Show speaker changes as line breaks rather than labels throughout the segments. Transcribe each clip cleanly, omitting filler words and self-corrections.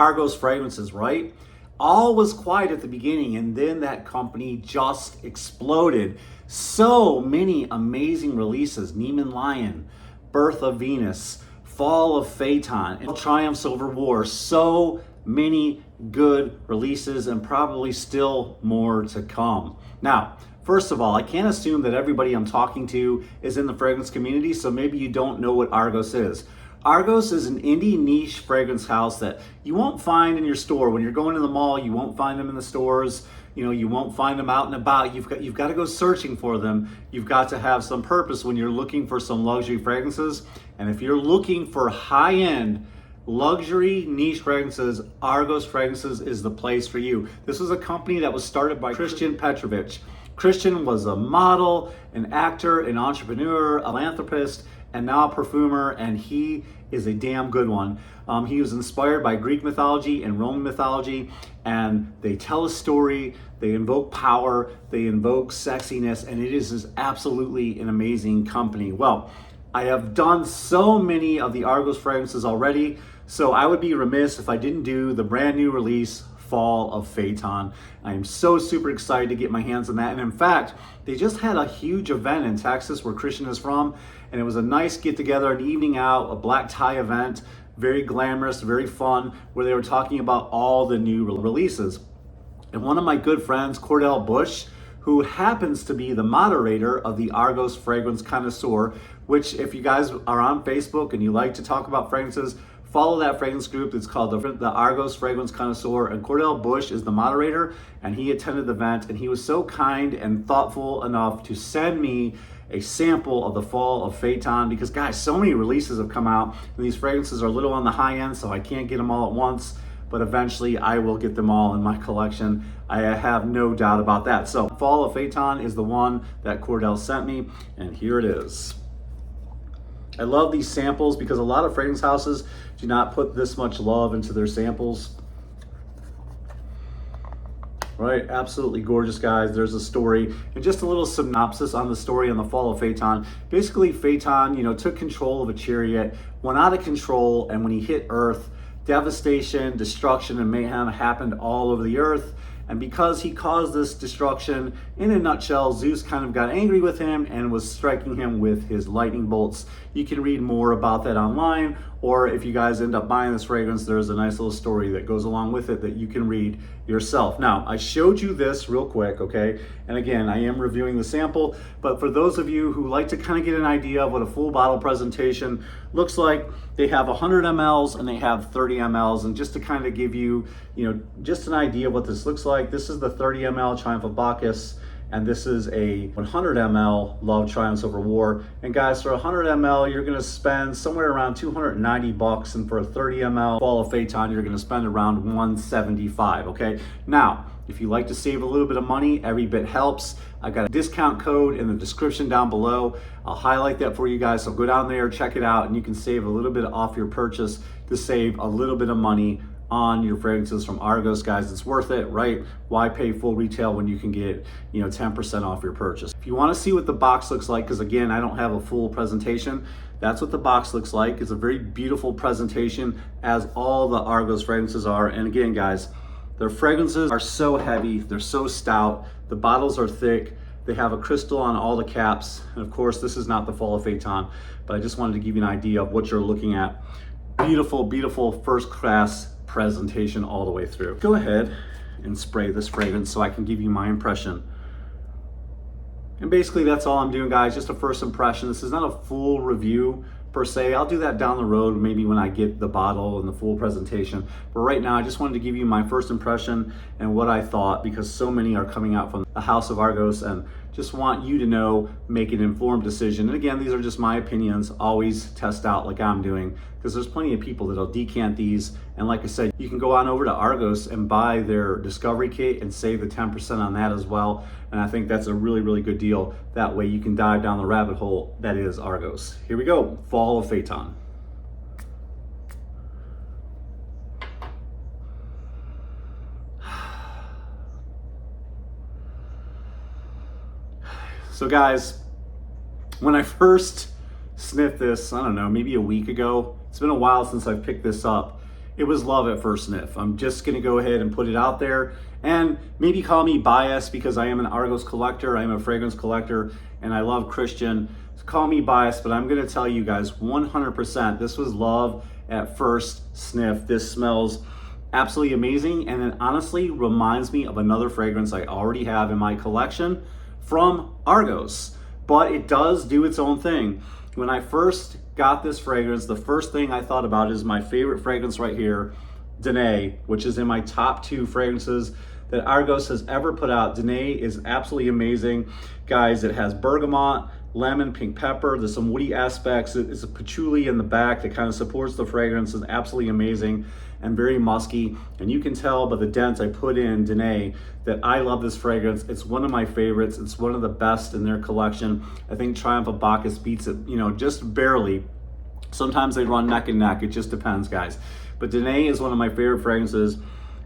Argos fragrances, right? All was quiet at the beginning, and then that company just exploded. So many amazing releases: Neiman Lion, Birth of Venus, Fall of Phaeton, and Triumphs Over War. So many good releases, and probably still more to come. Now, first of all, I can't assume that everybody I'm talking to is in the fragrance community, so maybe you don't know what Argos is. Argos is an indie niche fragrance house that you won't find in your store. When you're going to the mall, you won't find them in the stores. You know, you won't find them out and about. You've got to go searching for them. You've got to have some purpose when you're looking for some luxury fragrances. And if you're looking for high-end luxury niche fragrances, Argos Fragrances is the place for you. This was a company that was started by Christian Petrovich. Christian was a model, an actor, an entrepreneur, a philanthropist, and now a perfumer, and he is a damn good one. He was inspired by Greek mythology and Roman mythology, and they tell a story, they invoke power, they invoke sexiness, and it is just absolutely an amazing company. Well, I have done so many of the Argos fragrances already, so I would be remiss if I didn't do the brand new release, Fall of Phaeton. I am so super excited to get my hands on that. And in fact, they just had a huge event in Texas where Christian is from, and it was a nice get together, an evening out, a black tie event, very glamorous, very fun, where they were talking about all the new releases. And one of my good friends, Cordell Bush, who happens to be the moderator of the Argos Fragrance Connoisseur, which if you guys are on Facebook and you like to talk about fragrances, follow that fragrance group. It's called the Argos Fragrance Connoisseur, and Cordell Bush is the moderator, and he attended the event, and he was so kind and thoughtful enough to send me a sample of the Fall of Phaeton, because guys, so many releases have come out, and these fragrances are a little on the high end, so I can't get them all at once, but eventually I will get them all in my collection. I have no doubt about that. So Fall of Phaeton is the one that Cordell sent me, and here it is. I love these samples because a lot of fragrance houses do not put this much love into their samples. Right, absolutely gorgeous, guys. There's a story and just a little synopsis on the story on the Fall of Phaeton. Basically, Phaeton, took control of a chariot, went out of control, and when he hit Earth, devastation, destruction, and mayhem happened all over the earth. And because he caused this destruction, in a nutshell, Zeus kind of got angry with him and was striking him with his lightning bolts. You can read more about that online, or if you guys end up buying this fragrance, there's a nice little story that goes along with it that you can read yourself. Now, I showed you this real quick, okay? And again, I am reviewing the sample, but for those of you who like to kind of get an idea of what a full bottle presentation looks like, they have 100 mLs and they have 30 mLs. And just to kind of give you, just an idea of what this looks like, this is the 30 ml Triumph of Bacchus, and this is a 100 ml Love Triumphs Over War. And guys, for 100 ml, you're gonna spend somewhere around $290, and for a 30 ml Fall of Phaeton, you're gonna spend around $175, okay? Now, if you like to save a little bit of money, every bit helps. I got a discount code in the description down below. I'll highlight that for you guys, so go down there, check it out, and you can save a little bit off your purchase to save a little bit of money on your fragrances from Argos, guys. It's worth it, right? Why pay full retail when you can get 10% off your purchase? If you want to see what the box looks like, because again, I don't have a full presentation, that's what the box looks like. It's a very beautiful presentation, as all the Argos fragrances are. And again, guys, their fragrances are so heavy, they're so stout, the bottles are thick, they have a crystal on all the caps, and of course this is not the Fall of Phaeton, but I just wanted to give you an idea of what you're looking at. Beautiful, beautiful first class presentation all the way through. Go ahead and spray this fragrance so I can give you my impression. And basically that's all I'm doing, guys, just a first impression. This is not a full review per se. I'll do that down the road, maybe when I get the bottle and the full presentation. But right now, I just wanted to give you my first impression and what I thought, because so many are coming out from the House of Argos, and just want you to know, make an informed decision. And again, these are just my opinions. Always test out like I'm doing, because there's plenty of people that'll decant these. And like I said, you can go on over to Argos and buy their discovery kit and save the 10% on that as well. And I think that's a really, really good deal. That way you can dive down the rabbit hole that is Argos. Here we go, Fall of Phaeton. So guys, when I first sniffed this, I don't know, maybe a week ago, it's been a while since I've picked this up, it was love at first sniff. I'm just gonna go ahead and put it out there, and maybe call me biased because I am an Argos collector, I am a fragrance collector, and I love Christian. So call me biased, but I'm gonna tell you guys 100%, this was love at first sniff. This smells absolutely amazing, and it honestly reminds me of another fragrance I already have in my collection from Argos, but it does do its own thing. When I first got this fragrance, the first thing I thought about is my favorite fragrance right here, Danae, which is in my top 2 fragrances that Argos has ever put out. Danae is absolutely amazing. Guys, it has bergamot, lemon, pink pepper. There's some woody aspects. It's a patchouli in the back that kind of supports the fragrance. It's absolutely amazing and very musky. And you can tell by the dents I put in Danae that I love this fragrance. It's one of my favorites. It's one of the best in their collection. I think Triumph of Bacchus beats it, just barely. Sometimes they run neck and neck. It just depends, guys. But Danae is one of my favorite fragrances.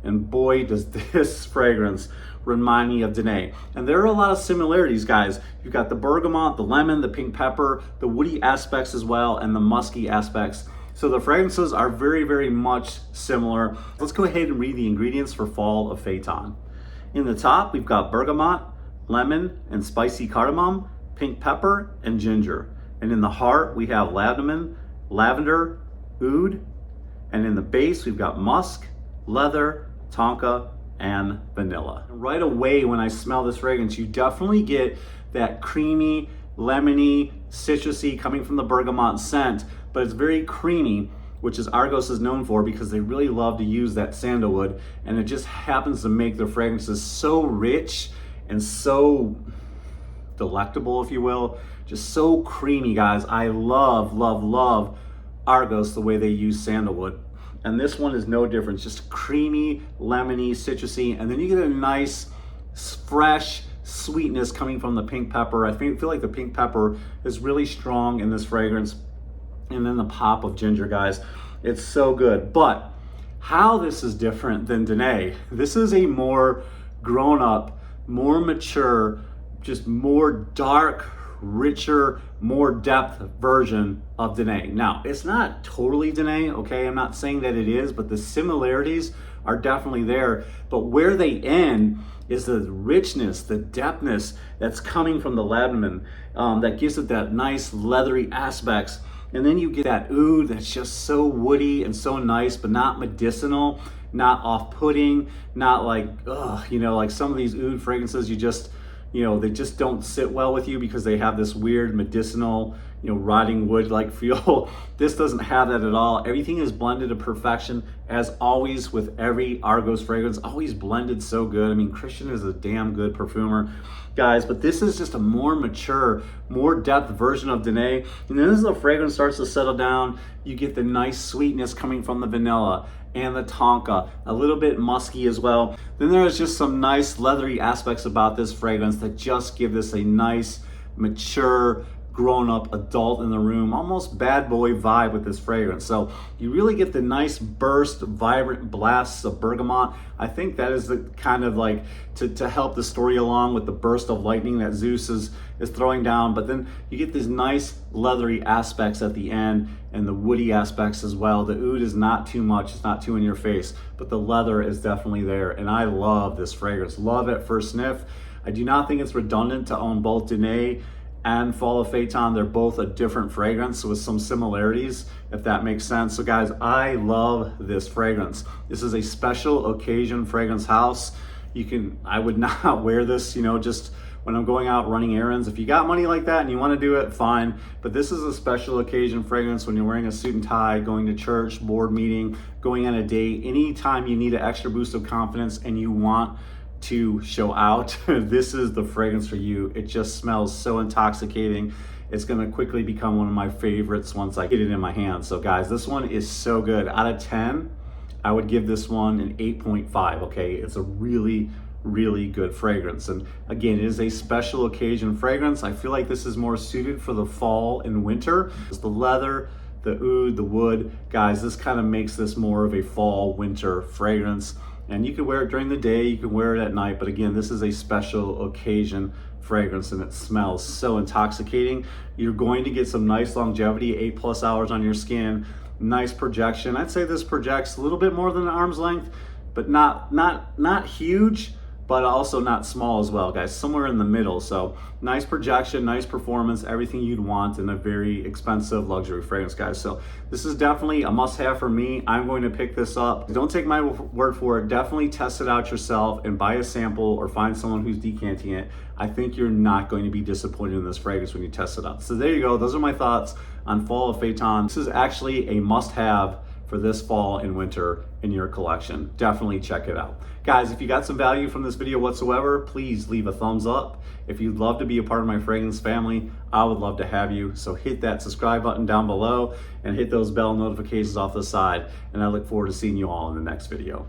And boy, does this fragrance remind me of Danae. And there are a lot of similarities, guys. You've got the bergamot, the lemon, the pink pepper, the woody aspects as well, and the musky aspects. So the fragrances are very, very much similar. Let's go ahead and read the ingredients for Fall of Phaeton. In the top, we've got bergamot, lemon, and spicy cardamom, pink pepper, and ginger. And in the heart, we have lavender, oud. And in the base, we've got musk, leather, tonka, and vanilla. Right away when I smell this fragrance, you definitely get that creamy, lemony, citrusy coming from the bergamot scent, but it's very creamy, which is Argos is known for because they really love to use that sandalwood, and it just happens to make their fragrances so rich and so delectable, if you will, just so creamy, guys. I love, love, love Argos the way they use sandalwood. And this one is no different, just creamy, lemony, citrusy, and then you get a nice, fresh sweetness coming from the pink pepper. I feel like the pink pepper is really strong in this fragrance. And then the pop of ginger, guys. It's so good. But how this is different than Danae, this is a more grown-up, more mature, just more dark, richer, more depth version of Danae. Now, it's not totally Danae, okay? I'm not saying that it is, but the similarities are definitely there. But where they end is the richness, the depthness that's coming from the lemon that gives it that nice leathery aspects. And then you get that oud that's just so woody and so nice, but not medicinal, not off-putting, not like, like some of these oud fragrances, they just don't sit well with you because they have this weird medicinal, rotting wood-like feel. This doesn't have that at all. Everything is blended to perfection, as always with every Argos fragrance, always blended so good. I mean, Christian is a damn good perfumer, guys, but this is just a more mature, more depth version of Danae. And then as the fragrance starts to settle down, you get the nice sweetness coming from the vanilla and the tonka, a little bit musky as well. Then there's just some nice leathery aspects about this fragrance that just give this a nice, mature, grown-up adult in the room, almost bad boy vibe with this fragrance. So you really get the nice burst, vibrant blasts of bergamot. I think that is the kind of like to help the story along with the burst of lightning that Zeus is throwing down. But then you get these nice leathery aspects at the end and the woody aspects as well. The oud is not too much, it's not too in your face, but the leather is definitely there. And I love this fragrance, love at first sniff. I do not think it's redundant to own both Danae and Fall of Phaeton. They're both a different fragrance with some similarities, if that makes sense. So guys, I love this fragrance. This is a special occasion fragrance house. I would not wear this, just when I'm going out running errands. If you got money like that and you want to do it, fine. But this is a special occasion fragrance when you're wearing a suit and tie, going to church, board meeting, going on a date, anytime you need an extra boost of confidence and you want to show out, this is the fragrance for you. It just smells so intoxicating. It's gonna quickly become one of my favorites once I get it in my hand. So guys, this one is so good. Out of 10, I would give this one an 8.5, okay? It's a really, really good fragrance. And again, it is a special occasion fragrance. I feel like this is more suited for the fall and winter. It's the leather, the oud, the wood. Guys, this kind of makes this more of a fall, winter fragrance. And you can wear it during the day, you can wear it at night, but again, this is a special occasion fragrance and it smells so intoxicating. You're going to get some nice longevity, 8+ hours on your skin. Nice projection. I'd say this projects a little bit more than an arm's length, but not huge, but also not small as well, guys. Somewhere in the middle. So nice projection, nice performance, everything you'd want in a very expensive luxury fragrance, guys. So this is definitely a must-have for me. I'm going to pick this up. Don't take my word for it. Definitely test it out yourself and buy a sample or find someone who's decanting it. I think you're not going to be disappointed in this fragrance when you test it out. So there you go. Those are my thoughts on Fall of Phaeton. This is actually a must-have for this fall and winter in your collection. Definitely check it out. Guys, if you got some value from this video whatsoever, please leave a thumbs up. If you'd love to be a part of my fragrance family, I would love to have you. So hit that subscribe button down below and hit those bell notifications off the side. And I look forward to seeing you all in the next video.